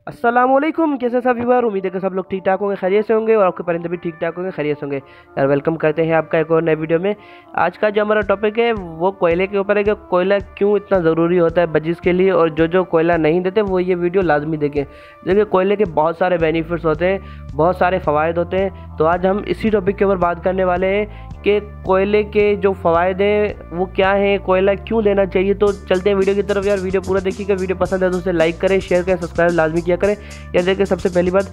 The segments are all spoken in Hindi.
अस्सलामुअलैकुम, कैसे सब व्यूअर। उम्मीद है कि सब लोग ठीक ठाक होंगे, खैरियत से होंगे और आपके परिंदे भी ठीक ठाक होंगे, खैरियत से होंगे। यार वेलकम करते हैं आपका एक और नए वीडियो में। आज का जो हमारा टॉपिक है वो कोयले के ऊपर है कि कोयला क्यों इतना ज़रूरी होता है बजिस के लिए, और जो कोयला नहीं देते वो ये वीडियो लाजमी देखें। देखिए कोयले के बहुत सारे बेनिफिट्स होते हैं, बहुत सारे फ़वाद होते हैं। तो आज हम इसी टॉपिक के ऊपर बात करने वाले हैं कि कोयले के जो फ़वाद हैं वो क्या हैं, कोयला क्यों लेना चाहिए। तो चलते हैं वीडियो की तरफ। यार वीडियो पूरा देखिएगा, वीडियो पसंद है तो उसे लाइक करें, शेयर करें, सब्सक्राइब लाजमी किया करें। यार देखिए सबसे पहली बात,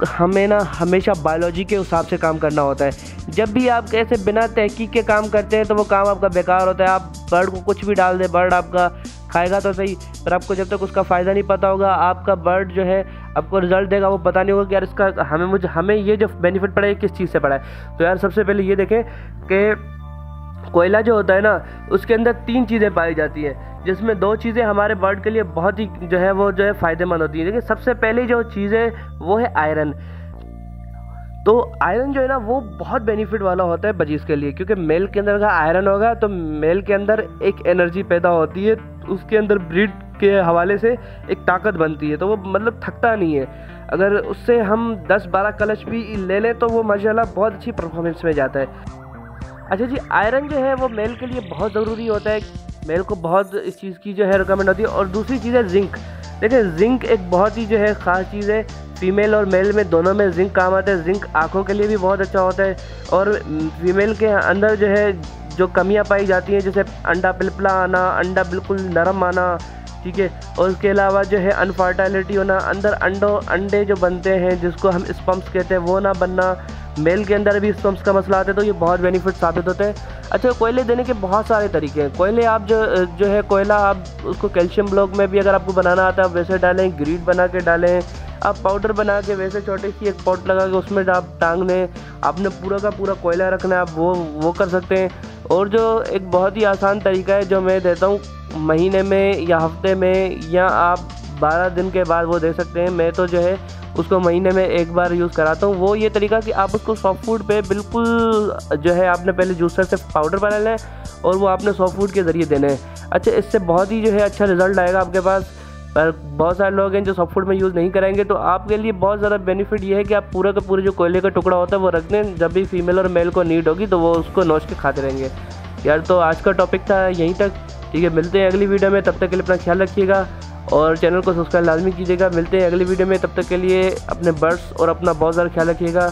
हमें ना हमेशा बायोलॉजी के हिसाब से काम करना होता है। जब भी आप ऐसे बिना तहकीक के काम करते हैं तो वो काम आपका बेकार होता है। आप बर्ड को कुछ भी डाल दें, बर्ड आपका खाएगा तो सही, पर आपको जब तक उसका फ़ायदा नहीं पता होगा, आपका बर्ड जो है आपको रिजल्ट देगा वो पता नहीं होगा कि यार इसका हमें ये जो बेनिफिट पड़ा है किस चीज़ से पड़ा है। तो यार सबसे पहले ये देखें कि कोयला जो होता है ना उसके अंदर 3 चीज़ें पाई जाती हैं, जिसमें 2 चीज़ें हमारे बर्ड के लिए बहुत ही जो है फ़ायदेमंद होती है। देखिए सबसे पहले जो चीज़ है वो है आयरन। तो आयरन जो है ना वो बहुत बेनिफिट वाला होता है बजीज के लिए, क्योंकि मेल के अंदर का आयरन होगा तो मेल के अंदर एक एनर्जी पैदा होती है, उसके अंदर ब्रीड के हवाले से एक ताकत बनती है, तो वो मतलब थकता नहीं है। अगर उससे हम 10-12 कलश भी ले लें तो वो माशाल्लाह बहुत अच्छी परफॉर्मेंस में जाता है। अच्छा जी, आयरन जो है वो मेल के लिए बहुत ज़रूरी होता है, मेल को बहुत इस चीज़ की जो है रिकमेंड होती है। और दूसरी चीज़ है जिंक। देखिए जिंक एक बहुत ही जो है ख़ास चीज़ है, फीमेल और मेल में दोनों में जिंक काम आता है। जिंक आँखों के लिए भी बहुत अच्छा होता है, और फीमेल के अंदर जो है जो कमियां पाई जाती हैं, जैसे अंडा पिलपला आना, अंडा बिल्कुल नरम आना, ठीक है, और उसके अलावा जो है अनफर्टिलिटी होना, अंदर अंडे जो बनते हैं जिसको हम स्पम्स कहते हैं वो ना बनना, मेल के अंदर भी स्पम्स का मसला आता है। तो ये बहुत बेनिफिट साबित होते हैं। अच्छा, कोयले देने के बहुत सारे तरीके हैं। कोयले आप जो है कोयला आप उसको कैल्शियम ब्लॉक में भी अगर आपको बनाना आता है आप वैसे डालें, ग्रीड बना के डालें, आप पाउडर बना के वैसे छोटी सी एक पॉट लगा के उसमें आप टांग दें। आपने पूरा का पूरा कोयला रखना है, आप वो कर सकते हैं। और जो एक बहुत ही आसान तरीका है जो मैं देता हूँ, महीने में या हफ्ते में या आप 12 दिन के बाद वो दे सकते हैं। मैं तो जो है उसको महीने में एक बार यूज़ कराता हूँ। वो ये तरीका कि आप उसको सॉफ्ट फूड पे बिल्कुल जो है आपने पहले जूसर से पाउडर बना लें और वो आपने सॉफ्ट फूड के ज़रिए देने हैं। अच्छा, इससे बहुत ही जो है अच्छा रिज़ल्ट आएगा आपके पास। पर बहुत सारे लोग हैं जो सॉफ्ट फूड में यूज़ नहीं करेंगे, तो आपके लिए बहुत ज़्यादा बेनिफिट ये है कि आप पूरा का पूरे जो कोयले का टुकड़ा होता है वो रख दें, जब भी फीमेल और मेल को नीड होगी तो वो उसको नोच के खाते रहेंगे। यार तो आज का टॉपिक था यहीं तक, ठीक है। मिलते हैं अगली वीडियो में, तब तक के लिए अपना ख्याल रखिएगा और चैनल को सब्सक्राइब लाजमी कीजिएगा। मिलते हैं अगली वीडियो में, तब तक के लिए अपने बर्ड्स और अपना बहुत ज़्यादा ख्याल रखिएगा।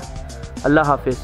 अल्लाह हाफिज़।